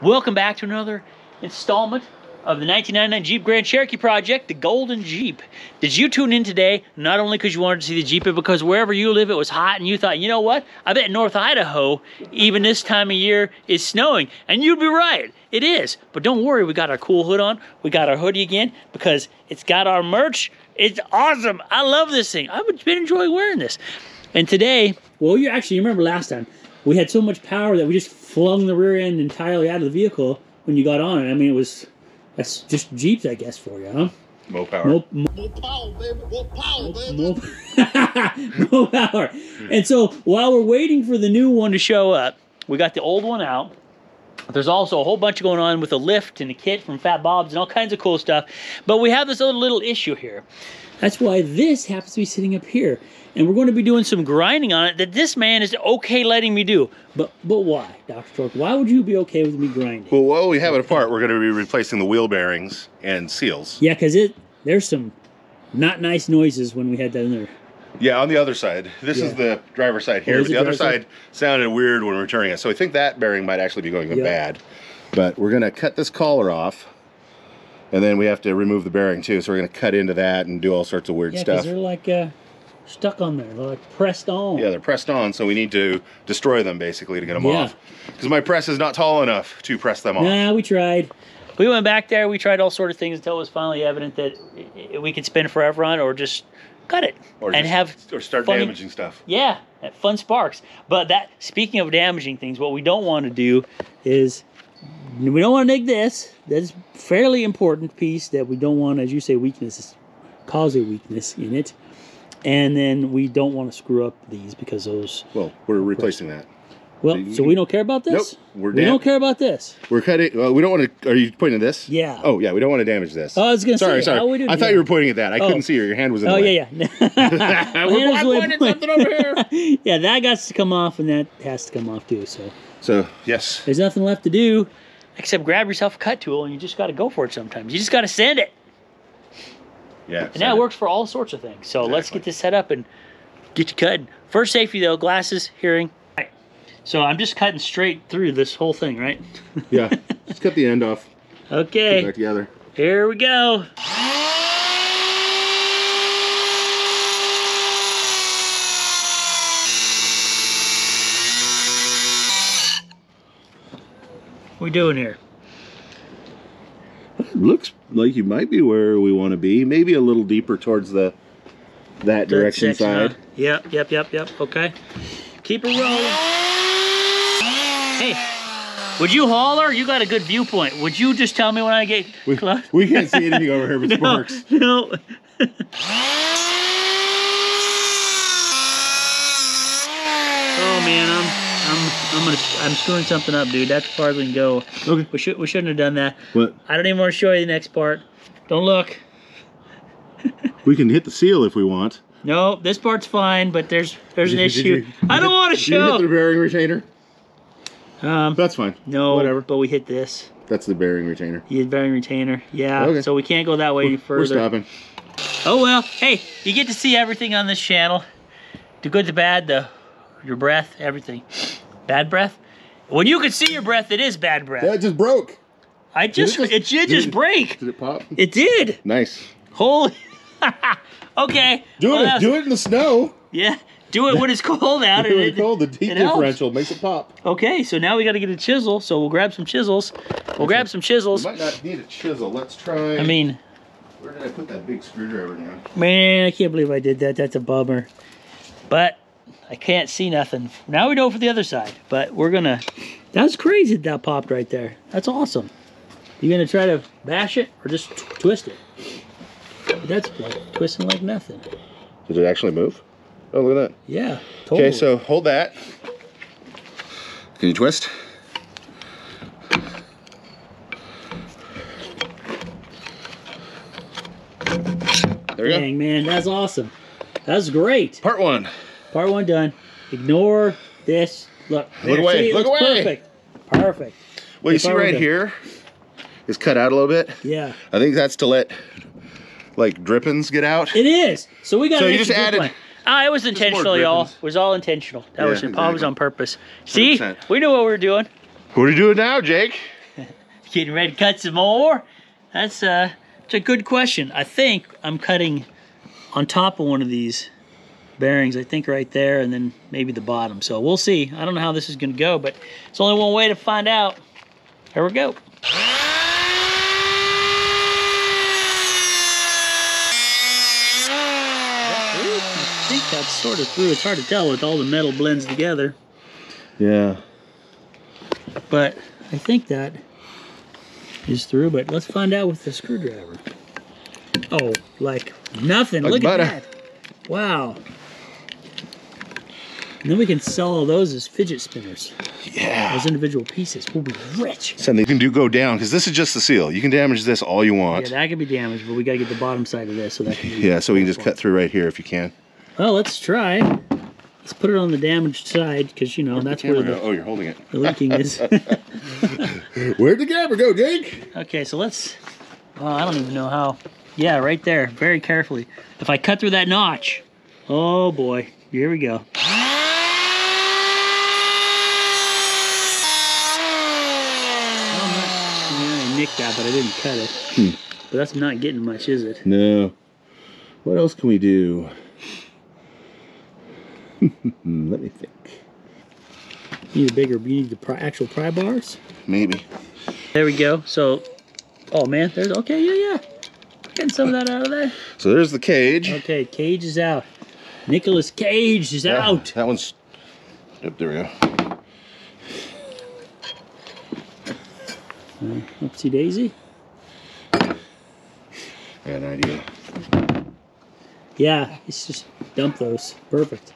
Welcome back to another installment of the 1999 Jeep Grand Cherokee Project, the Golden Jeep. Did you tune in today not only because you wanted to see the Jeep, but because wherever you live it was hot and you thought, you know what, I bet North Idaho, even this time of year, is snowing. And you'd be right, it is. But don't worry, we got our cool hood on, we got our hoodie again, because it's got our merch. It's awesome. I love this thing. I've been enjoying wearing this. And today, well, you remember last time, we had so much power that we just flung the rear end entirely out of the vehicle when you got on it. I mean, that's just Jeeps, I guess, for you, huh? More power. More power, baby. More power, baby. More power. And so while we're waiting for the new one to show up, we got the old one out. There's also a whole bunch going on with a lift and a kit from Fat Bob's and all kinds of cool stuff. But we have this other little issue here. That's why this happens to be sitting up here. And we're going to be doing some grinding on it that this man is okay letting me do. But why, Dr. Torque? Why would you be okay with me grinding? Well, while we have it apart, we're going to be replacing the wheel bearings and seals. Yeah, because there's some not nice noises when we had that in there. Yeah, on the other side. This is the driver's side here. But the other side sounded weird when returning it. So I think that bearing might actually be going bad. But we're going to cut this collar off. And then we have to remove the bearing too. So we're going to cut into that and do all sorts of weird stuff. Yeah, because they're like stuck on there. They're like pressed on. Yeah, they're pressed on. So we need to destroy them basically to get them off. Because my press is not tall enough to press them off. Nah, we tried. We went back there. We tried all sort of things until it was finally evident that we could spend forever on it or just cut it. Or start damaging stuff. Yeah, fun sparks. But speaking of damaging things, what we don't want to do is we don't want to nig this. That's a fairly important piece that we don't want, as you say, cause a weakness in it. And then we don't want to screw up these because those... Well, we're replacing that. Well, so we don't care about this? Nope. We don't care about this. We're cutting... we don't want to... Are you pointing at this? Yeah. Oh, yeah, we don't want to damage this. Oh, I was going to say... Sorry. I thought you were pointing at that. I couldn't see your hand was in the way. Yeah. I pointed something over here. Yeah, that got to come off and that has to come off too, So, yes. There's nothing left to do except grab yourself a cut tool and you just got to go for it sometimes. You just got to sand it. Yeah. And that works for all sorts of things. So let's get this set up and get you cutting. First safety though, glasses, hearing. All right. So I'm just cutting straight through this whole thing, right? Yeah. Just cut the end off. Okay. Put it back together. Here we go. What are we doing here? Looks like you might be where we want to be. Maybe a little deeper towards that direction side. Huh? Yep. Okay. Keep it rolling. Hey, would you holler? You got a good viewpoint. Would you just tell me when I get close? We can't see anything over here but sparks. No. Oh man, I'm screwing something up, dude. That's as far as we can go. Okay. We shouldn't have done that. What? I don't even want to show you the next part. Don't look. We can hit the seal if we want. No, this part's fine, but there's an issue. I don't want to show. Did you hit the bearing retainer? That's fine. No, whatever. But we hit this. That's the bearing retainer. You hit bearing retainer. Yeah. Okay. So we can't go that way any further. We're stopping. Oh well. Hey, you get to see everything on this channel. The good, the bad, your breath, everything. Bad breath? When you can see your breath, it is bad breath. That just broke. It did just break. Did it pop? It did. Nice. Holy. Okay. Do it in the snow. Yeah. Do it when it's cold out. When it's cold, the heat differential makes it pop. Okay, so now we got to get a chisel. So we'll grab some chisels. We might not need a chisel. Let's try. I mean, where did I put that big screwdriver now? Man, I can't believe I did that. That's a bummer. But I can't see nothing. Now we know for the other side. But we're gonna. That's crazy that popped right there. That's awesome. You gonna try to bash it or just twist it? That's like twisting like nothing. Did it actually move? Oh, look at that. Yeah, totally. Okay, so hold that. Can you twist? There you go. Dang, man, that's awesome. That's great. Part one. Part one done. Ignore this. Look. Look away. Look away. Perfect. Perfect. Well, you see right here is cut out a little bit. Yeah. I think that's to let like drippings get out. It is. So we got. So you just added. It was intentional, y'all. It was all intentional. That was on purpose. See, 100%. we knew what we were doing. What are you doing now, Jake? Getting ready to cut some more? That's a good question. I think I'm cutting on top of one of these bearings. I think right there, and then maybe the bottom. So we'll see. I don't know how this is going to go, but it's only one way to find out. Here we go. I think that's sort of through. It's hard to tell with all the metal blends together. Yeah. But I think that is through, but let's find out with the screwdriver. Oh, like nothing. Like Look butter. at that. Wow. And then we can sell all those as fidget spinners. Yeah. Those individual pieces. We'll be rich. Something you can do go down, because this is just the seal. You can damage this all you want. Yeah, that could be damaged, but we gotta get the bottom side of this so that can be. Yeah, so we can just cut through right here if you can. Well, let's try. Let's put it on the damaged side, because you know that's where Oh, you're holding it. the leaking is. Where'd the camera go, Jake? Okay, so let's. Oh, I don't even know how. Yeah, right there, very carefully. If I cut through that notch, oh boy, here we go. I nicked that, but I didn't cut it. But that's not getting much, is it? No. What else can we do? Let me think. You need a bigger. You need the actual pry bars. Maybe. There we go. So, oh man, there's okay. Yeah. Getting some of that out of there. So there's the cage. Okay, Cage is out. Nicolas Cage is out. That one's. Yep, there we go. Oopsie daisy. I got an idea. Yeah, it's just dump those. Perfect.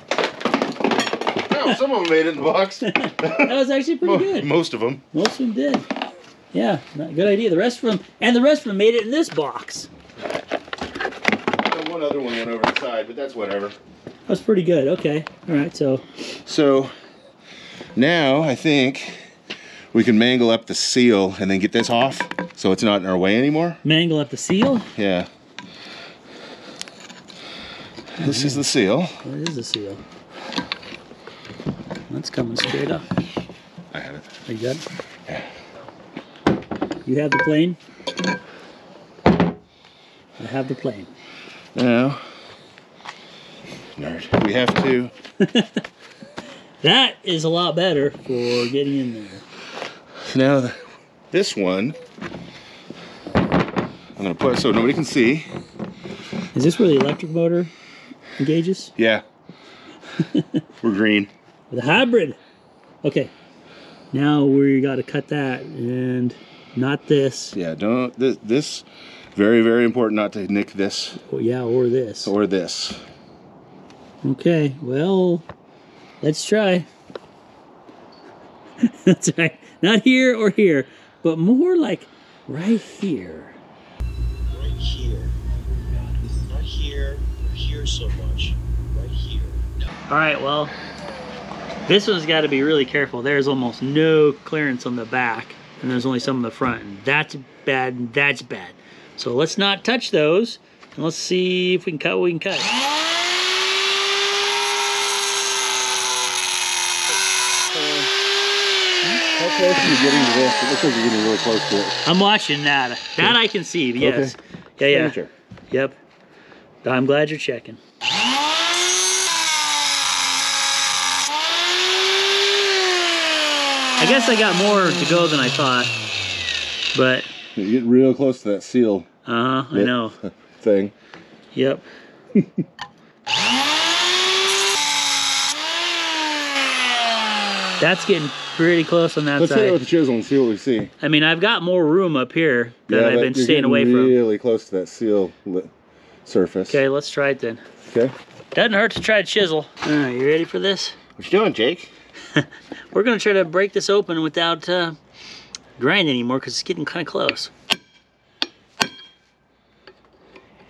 Oh, some of them made it in the box. That was actually pretty good. Most of them. Most of them did. Yeah, not a good idea. The rest of them made it in this box. One other one went over the side, but that's whatever. That's pretty good. Okay. All right. So now I think we can mangle up the seal and then get this off so it's not in our way anymore. Mangle up the seal. Yeah. This is the seal. What is the seal? That's coming straight up. I have it. Are you good? Yeah. You have the plane. I have the plane. Now, nerd, we have to. That is a lot better for getting in there. Now, this one, I'm gonna put so nobody can see. Is this where the electric motor engages? Yeah. We're green. The hybrid. Okay. Now we got to cut that and not this. Yeah, don't this very, very important not to nick this Oh, yeah, or this. or this. Okay. Well, let's try. That's right. Not here or here, but more like right here. Right here. Not here or here so much. Right here. All right, well, this one's got to be really careful. There's almost no clearance on the back, and there's only some in the front. And that's bad, and that's bad. So let's not touch those, and let's see if we can cut what we can cut. How close are you getting to this? It looks like you're getting really close to it. I'm watching that. That I can see, yes. Okay. Yeah. Sure. Yep. I'm glad you're checking. I guess I got more to go than I thought, but You get real close to that seal I know. thing. Yep. That's getting pretty close on that Let's hit it side. with the chisel and see what we see. I mean, I've got more room up here that I've but been you're staying getting away from. really close to that seal surface. Okay, let's try it then. Okay. Doesn't hurt to try to chisel. All right, you ready for this? What you doing, Jake? We're gonna try to break this open without grinding anymore because it's getting kind of close.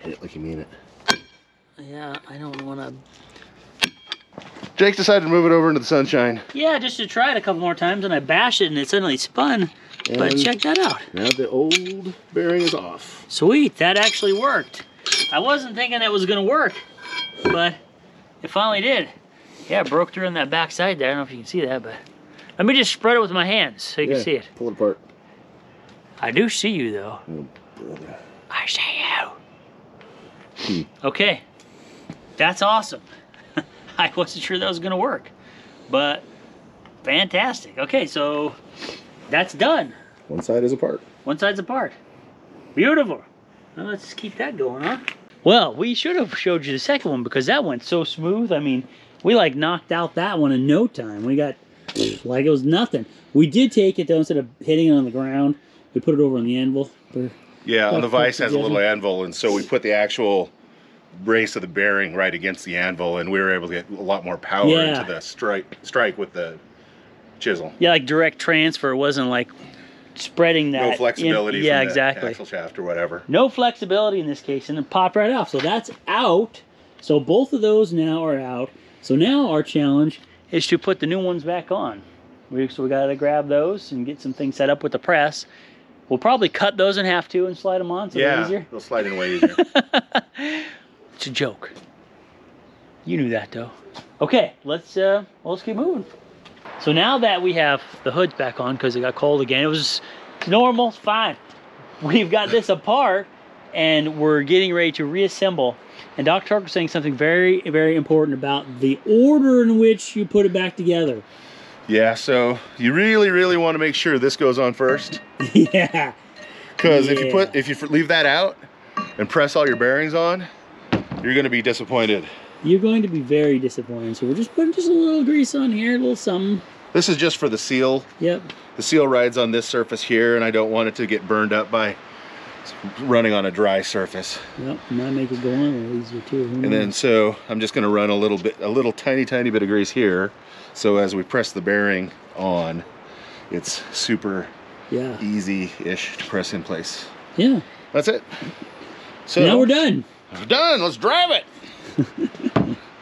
Hit it like you mean it. Yeah, I don't want to. Jake decided to move it over into the sunshine. Yeah, just to try it a couple more times, and I bashed it, and it suddenly spun. But And check that out. Now the old bearing is off. Sweet, that actually worked. I wasn't thinking that was gonna work, but it finally did. Yeah, it broke through on that back side there. I don't know if you can see that, but let me just spread it with my hands so you can see it. Pull it apart. I do see you though. Oh, brother. I see you. Okay, that's awesome. I wasn't sure that was gonna work, but fantastic. Okay, so that's done. One side is apart. One side's apart. Beautiful. Well, let's just keep that going, huh? Well, we should have showed you the second one because that went so smooth. I mean, we like knocked out that one in no time. We got like it was nothing. We did take it though, instead of hitting it on the ground, we put it over on the anvil. Yeah, and the vise has a little anvil, and so we put the actual brace of the bearing right against the anvil, and we were able to get a lot more power into the strike with the chisel. Yeah, like direct transfer. It wasn't like spreading that. No flexibility yeah, from exactly. the axle shaft or whatever. No flexibility in this case, and it popped right off. So that's out. So both of those now are out. So now our challenge is to put the new ones back on. So we got to grab those and get some things set up with the press. We'll probably cut those in half too and slide them on so they're easier. They'll slide in way easier. It's a joke. You knew that though. Okay, let's keep moving. So now that we have the hoods back on because it got cold again, it was normal, fine. We've got this apart and we're getting ready to reassemble. And Dr. Tark was saying something very, very important about the order in which you put it back together. Yeah, so you really, really want to make sure this goes on first. Yeah. Because if you leave that out and press all your bearings on, you're going to be disappointed. You're going to be very disappointed. So we're just putting just a little grease on here, a little something. This is just for the seal. Yep. The seal rides on this surface here, and I don't want it to get burned up by running on a dry surface. Yep, might make it go on a little easier too. And then so I'm just going to run a little tiny bit of grease here, so as we press the bearing on, it's super easy-ish to press in place. Yeah. That's it. So now we're done. We're done. Let's drive it.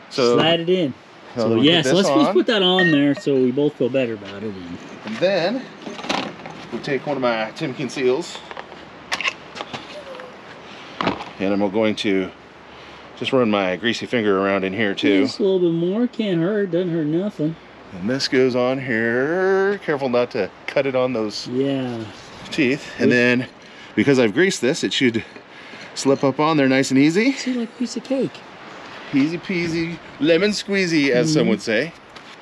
So slide it in. So yeah, so let's put that on there so we both feel better about it. And then we'll take one of my Timken seals, and I'm going to just run my greasy finger around in here too. Just a little bit more, can't hurt, doesn't hurt nothing. And this goes on here. Careful not to cut it on those teeth. And then, because I've greased this, it should slip up on there nice and easy. See, like a piece of cake. Easy peasy, lemon squeezy, as some would say.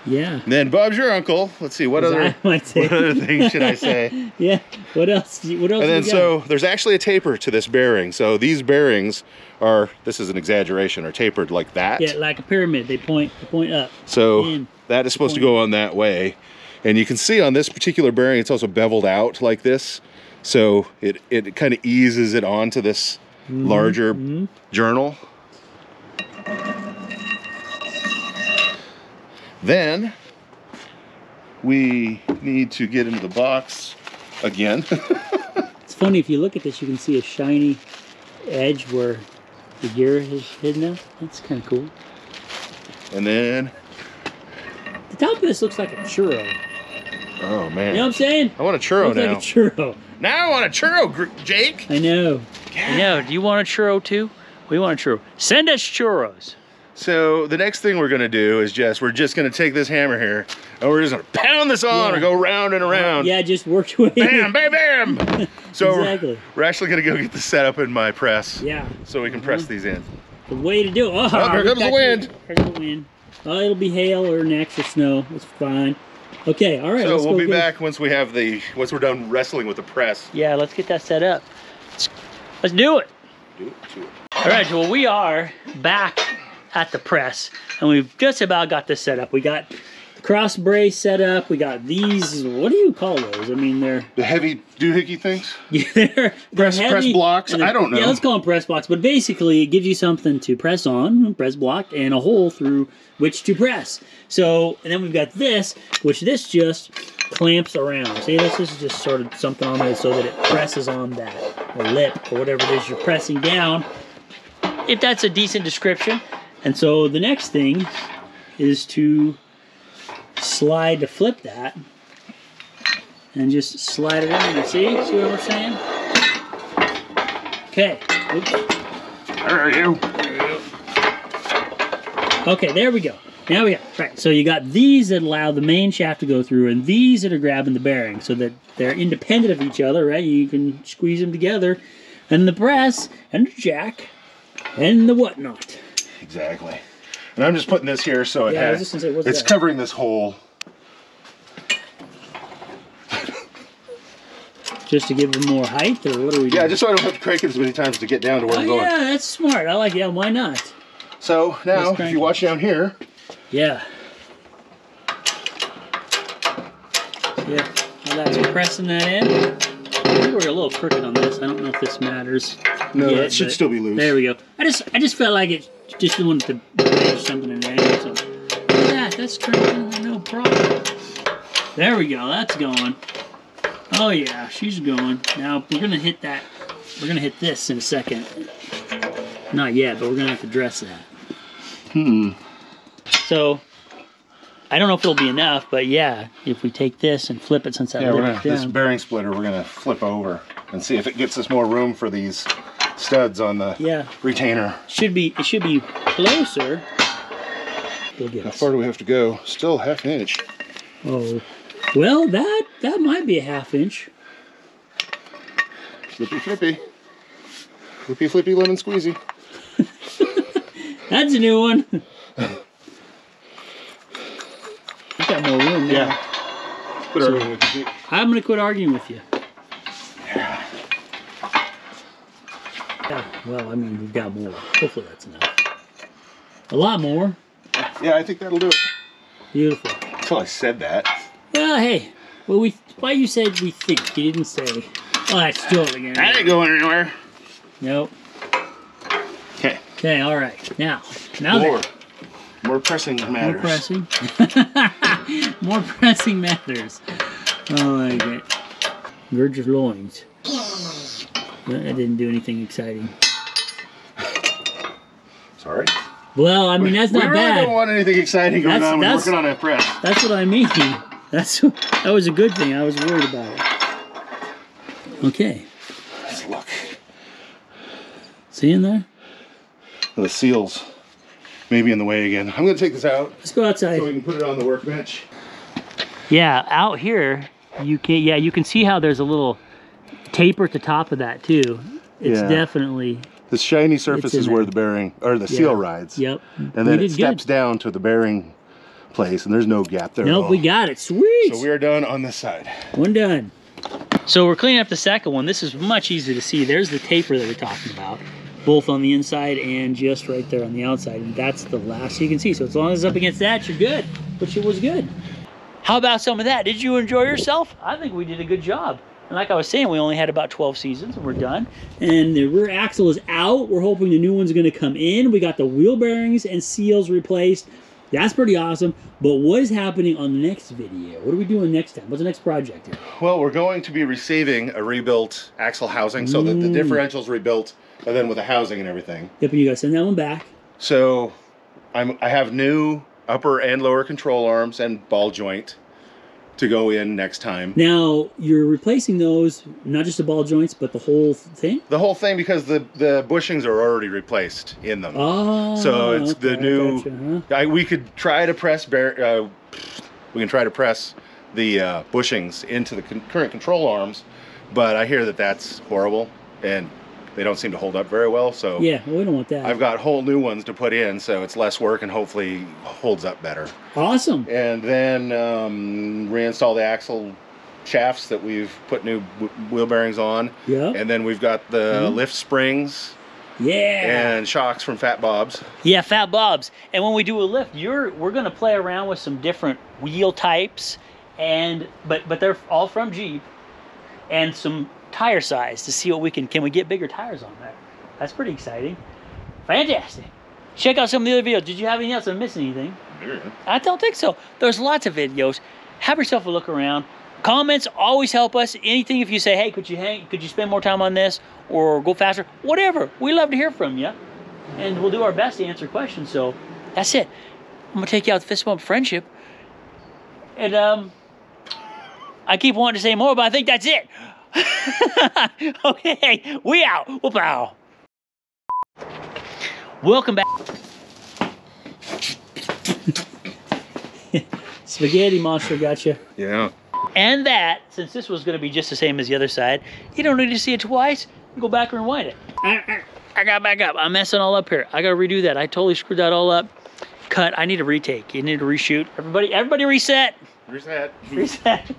Yeah. And then Bob's your uncle. Let's see, what other things should I say? Yeah. What else? What else? And then so there's actually a taper to this bearing. So these bearings are, this is an exaggeration, are tapered like that. Yeah, like a pyramid. They point up. So that is supposed to go on that way. And you can see on this particular bearing, it's also beveled out like this. So it kind of eases it onto this larger journal. Then we need to get into the box again. It's funny, if you look at this, you can see a shiny edge where the gear is hidden out. That's kind of cool. And then the top of this looks like a churro. Oh man. You know what I'm saying? I want a churro now. Like a churro. Now I want a churro, Jake. I know. Yeah. I know. Do you want a churro too? We want a churro. Send us churros. So the next thing we're gonna do is we're just gonna take this hammer here and we're just gonna pound this on or go round and around. Yeah, just work your way. Bam, bam, bam. So exactly. we're actually gonna go get this set up in my press. Yeah. So we can press these in. The way to do it. Oh, here comes the wind. Here's the wind. Oh, it'll be hail or next or snow. It's fine. Okay, all right. So we'll be back once we're done wrestling with the press. Yeah, let's get that set up. Let's do it. Do it. All right, well, we are back at the press, and we've just about got this set up. We got the cross brace set up. We got these, what do you call those? I mean, they're... The heavy doohickey things? Yeah, they're press blocks? I don't know. Yeah, let's call them press blocks, but basically it gives you something to press on, press block, and a hole through which to press. So, and then we've got this, which this just clamps around. See, this is just sort of something on there so that it presses on that, or lip, or whatever it is you're pressing down, if that's a decent description. And so the next thing is to slide to flip that and just slide it in there. See what we're saying? Okay. Oops. Where are you? Okay, there we go. Now we got, right, so you got these that allow the main shaft to go through, and these that are grabbing the bearing, so that they're independent of each other, right? You can squeeze them together, and the press, and the jack, and the whatnot. Exactly. And I'm just putting this here so it has, it's covering this hole. Just to give them more height, or what are we doing? Yeah, just so I don't have to crank it as many times to get down to where I'm going. Yeah, that's smart. I like it. Yeah, why not? So now, if you watch down here. Yeah. Yeah, well, that's pressing that in. I think we're a little crooked on this. I don't know if this matters. No, that should still be loose. There we go. I just felt like it just wanted to wedge something in there. So look at that. That's cranking, no problem. There we go. That's going. Oh yeah, she's going. Now we're gonna hit that. We're gonna hit this in a second. Not yet, but we're gonna have to dress that. So I don't know if it'll be enough, but yeah, if we take this and flip it since that this bearing splitter, we're gonna flip over and see if it gets us more room for these studs on the retainer. It should be closer. How far do we have to go? Still half an inch. Oh, well, that might be a ½ inch. Flippy, flippy. Flippy, flippy, lemon squeezy. That's a new one. You got more room now. Yeah. Quit arguing with you. I'm going to quit arguing with you. Yeah, well, I mean, we've got more. Hopefully that's enough. A lot more. Yeah, I think that'll do it. Beautiful. Until I said that. Well, hey. Well, why you said we think? You didn't say. Oh, that's totally gonna. I ain't going anywhere. Nope. Okay. Okay, all right. Now more pressing matters. More pressing. More pressing matters. Oh, I like it. Gird your loins. That didn't do anything exciting. Sorry. Well, I mean, that's not bad. We really don't want anything exciting going on when we're working on a press. That's what I mean. That was a good thing. I was worried about it. Okay. Let's look. See in there? The seals may be in the way again. I'm going to take this out. Let's go outside. So we can put it on the workbench. Yeah, out here, you can see how there's a little taper at the top of that too. It's definitely. The shiny surface is where the bearing, or the seal rides. Yep. And then it steps down to the bearing place, and there's no gap there. Nope, we got it. Sweet. So we are done on this side. One done. So we're cleaning up the second one. This is much easier to see. There's the taper that we're talking about, both on the inside and just right there on the outside. And that's the last you can see. So as long as it's up against that, you're good. Which it was good. How about some of that? Did you enjoy yourself? I think we did a good job. And like I was saying, we only had about 12 seasons and we're done. And the rear axle is out. We're hoping the new one's going to come in. We got the wheel bearings and seals replaced. That's pretty awesome. But what is happening on the next video? What are we doing next time? What's the next project here? Well, we're going to be receiving a rebuilt axle housing so that the differential's rebuilt and then with the housing and everything. Yep, you guys send that one back. So I have new upper and lower control arms and ball joint to go in next time. Now, you're replacing those, not just the ball joints, but the whole thing? The whole thing, because the bushings are already replaced in them. Oh, so it's the new. Gotcha, we could try to press. We can try to press the bushings into the current control arms, but I hear that that's horrible and they don't seem to hold up very well. So yeah, well, we don't want that. I've got whole new ones to put in, so it's less work and hopefully holds up better. Awesome. And then reinstall the axle shafts that we've put new wheel bearings on. Yeah. And then we've got the lift springs. Yeah. And shocks from Fat Bob's. Yeah, Fat Bob's. And when we do a lift, we're gonna play around with some different wheel types, and but they're all from Jeep, and some tire size to see what we can we get bigger tires on there. That's pretty exciting. Fantastic. Check out some of the other videos. Did you have anything else? Did I miss anything? Yeah. I don't think so. There's lots of videos. Have yourself a look around. Comments always help us. Anything, if you say, hey, could you spend more time on this or go faster, whatever. We love to hear from you, and we'll do our best to answer questions. So that's it. I'm gonna take you out to Fist Bump Friendship, and I keep wanting to say more, but I think that's it. Okay, we out. Whoop-ow. Welcome back. Spaghetti monster got you. Yeah. And that, since this was going to be just the same as the other side, you don't need to see it twice. Go back and rewind it. I got back up. I'm messing all up here. I got to redo that. I totally screwed that all up. Cut. I need to retake. You need to reshoot. Everybody reset. Reset. Reset.